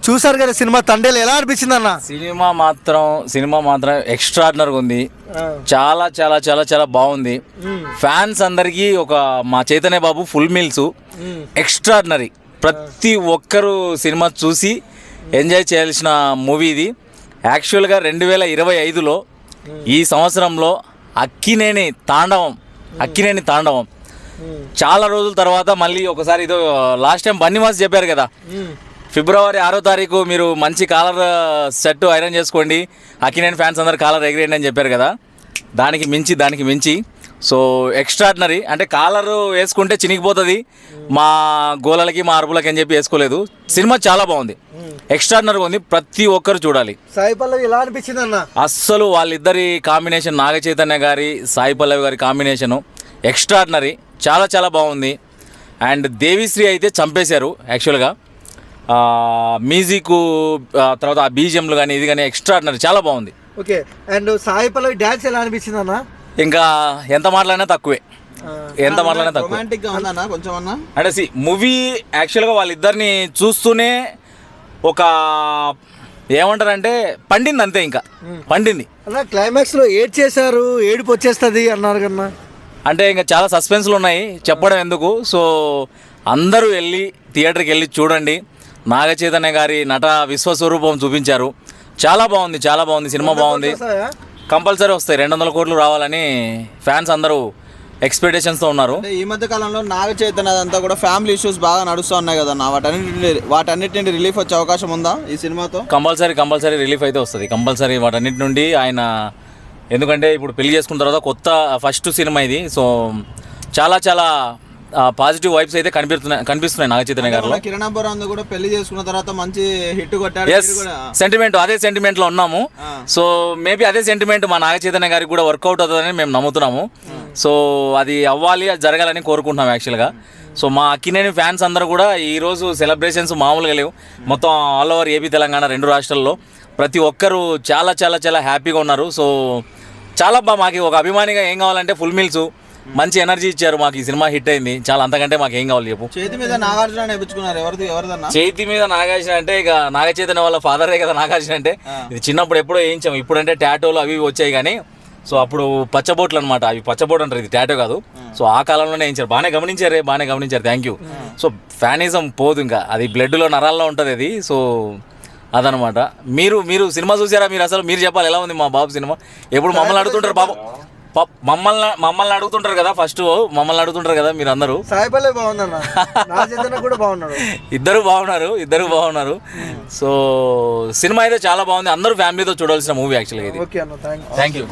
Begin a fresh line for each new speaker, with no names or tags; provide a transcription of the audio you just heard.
చూసారు కదా సినిమా తండేలు, ఎలా అనిపించింది అన్న?
సినిమా మాత్రం ఎక్స్ట్రాడినరీగా ఉంది. చాలా చాలా చాలా చాలా బాగుంది. ఫ్యాన్స్ అందరికీ మా చైతన్య బాబు ఫుల్ మీల్స్ ఎక్స్ట్రాడినరీ. ప్రతి ఒక్కరు సినిమా చూసి ఎంజాయ్ చేయాల్సిన మూవీ ఇది. యాక్చువల్గా 2025లో ఈ సంవత్సరంలో అక్కినేని తాండవం చాలా రోజుల తర్వాత మళ్ళీ ఒకసారి ఇదో లాస్ట్ టైం బన్నీవాస్ చెప్పారు కదా, ఫిబ్రవరి 6వ తారీఖు మీరు మంచి కాలర్ సెట్ ఐరన్ చేసుకోండి, అక్కినేని ఫ్యాన్స్ అందరు కాలర్ ఎగిరేయండి అని చెప్పారు కదా. దానికి మించి సో ఎక్స్ట్రాడినరీ. అంటే కాలర్ వేసుకుంటే చినిగిపోతుంది మా గోలలకి మా అరుపులకి అని చెప్పి వేసుకోలేదు. సినిమా చాలా బాగుంది, ఎక్స్ట్రాడినరీగా ఉంది. ప్రతి ఒక్కరు చూడాలి.
సాయి పల్లవి ఎలా అనిపించింది అన్న?
అస్సలు వాళ్ళిద్దరి కాంబినేషన్, నాగ చైతన్య గారి సాయి పల్లవి గారి కాంబినేషను ఎక్స్ట్రాడినరీ, చాలా చాలా బాగుంది. అండ్ దేవిశ్రీ అయితే చంపేశారు యాక్చువల్గా. మ్యూజిక్ తర్వాత ఆ బీజిఎంలు కానీ ఇది కానీ ఎక్స్ట్రాడినరీ, చాలా బాగుంది.
Okay. And Sai Pallavi dance ఎలా అనిపించింది అన్న?
ఇంకా ఎంత మాట్లాడినా తక్కువే. అంటే మూవీ యాక్చువల్గా వాళ్ళిద్దరిని చూస్తూనే ఏమంటారంటే పండింది అంతే, ఇంకా పండింది.
అలా క్లైమాక్స్లో చేశారు, ఏడుపు వచ్చేస్తుంది అన్నారు కన్నా.
అంటే ఇంకా చాలా సస్పెన్స్లు ఉన్నాయి, చెప్పడం ఎందుకు. సో అందరూ థియేటర్కి వెళ్ళి చూడండి. నాగ చైతన్య గారి నట విశ్వస్వరూపం చూపించారు. చాలా బాగుంది సినిమా బాగుంది. కంపల్సరీ వస్తాయి, 200 కోట్లు రావాలని ఫ్యాన్స్ అందరూ ఎక్స్పెక్టేషన్స్తో ఉన్నారు.
ఈ మధ్య కాలంలో నాగ చైతన్య అంతా కూడా ఫ్యామిలీ ఇష్యూస్ బాగా నడుస్తూ ఉన్నాయి కదా, వాటన్నిటి నుండి రిలీఫ్ వచ్చే అవకాశం ఉందా ఈ సినిమాతో?
కంపల్సరీ రిలీఫ్ అయితే వస్తుంది, కంపల్సరీ వాటన్నిటి నుండి ఆయన. ఎందుకంటే ఇప్పుడు పెళ్లి చేసుకున్న తర్వాత కొత్త ఫస్ట్ సినిమా ఇది. సో చాలా చాలా పాజిటివ్ వైబ్స్ అయితే కనిపిస్తున్నాయి నాగ చైతన్య గారిలో.
కిరణ్ అబ్బవరం కూడా పెళ్లి చేసుకున్న తర్వాత మంచి హిట్ కొట్టారు.
అదే సెంటిమెంట్లో ఉన్నాము. సో మేబీ అదే సెంటిమెంట్ మా నాగ చైతన్య గారికి కూడా వర్కౌట్ అవుతుందని మేము నమ్ముతున్నాము. సో అది అవ్వాలి, అది జరగాలని కోరుకుంటున్నాం యాక్చువల్గా. సో మా అక్కినేని ఫ్యాన్స్ అందరూ కూడా ఈరోజు సెలబ్రేషన్స్ మామూలుగా లేవు. మొత్తం ఆల్ ఓవర్ ఏపీ తెలంగాణ 2 రాష్ట్రాల్లో ప్రతి ఒక్కరు చాలా చాలా చాలా హ్యాపీగా ఉన్నారు. సో చాలా మాకు ఒక అభిమానిగా ఏం కావాలంటే ఫుల్ మీల్స్, మంచి ఎనర్జీ ఇచ్చారు మాకు. ఈ సినిమా హిట్ అయింది, చాలా. అంతకంటే మాకు ఏం కావాలి చెప్పు.
చేతి మీద నాగార్జున నేర్పించుకున్నారు, ఎవరిదన్నా?
చేతి మీద నాగార్జున అంటే ఇక నాగ చైతన్య వాళ్ళ ఫాదరే కదా నాగార్జున అంటే. ఇది చిన్నప్పుడు ఎప్పుడో వేయించాము, ఇప్పుడంటే టాటోలు అవి వచ్చాయి కానీ. సో అప్పుడు పచ్చబోట్లు అనమాట, అవి పచ్చబోట్ అంటారు, ఇది టాటో కాదు. సో ఆ కాలంలోనే వేయించారు. బాగానే గమనించారు, థ్యాంక్ యూ. సో ఫ్యానిజం పోదు, ఇంకా అది బ్లడ్లో నరాల్లో ఉంటుంది అది. సో అదనమాట. మీరు సినిమా చూసారా? మీరు చెప్పాలి, ఎలా ఉంది మా బాబు సినిమా? ఎప్పుడు మమ్మల్ని అడుగుతుంటారు బాబు, మమ్మల్ని అడుగుతుంటారు కదా, ఫస్ట్ మమ్మల్ని అడుగుతుంటారు కదా మీరు అందరూ.
సాయి పల్లవి బాగుందన్న, కూడా బాగున్నారు,
ఇద్దరు బాగున్నారు. సో సినిమా అయితే చాలా బాగుంది, అందరూ ఫ్యామిలీతో చూడాల్సిన మూవీ యాక్చువల్గా ఇది.
ఓకే అన్న,
థ్యాంక్ యూ.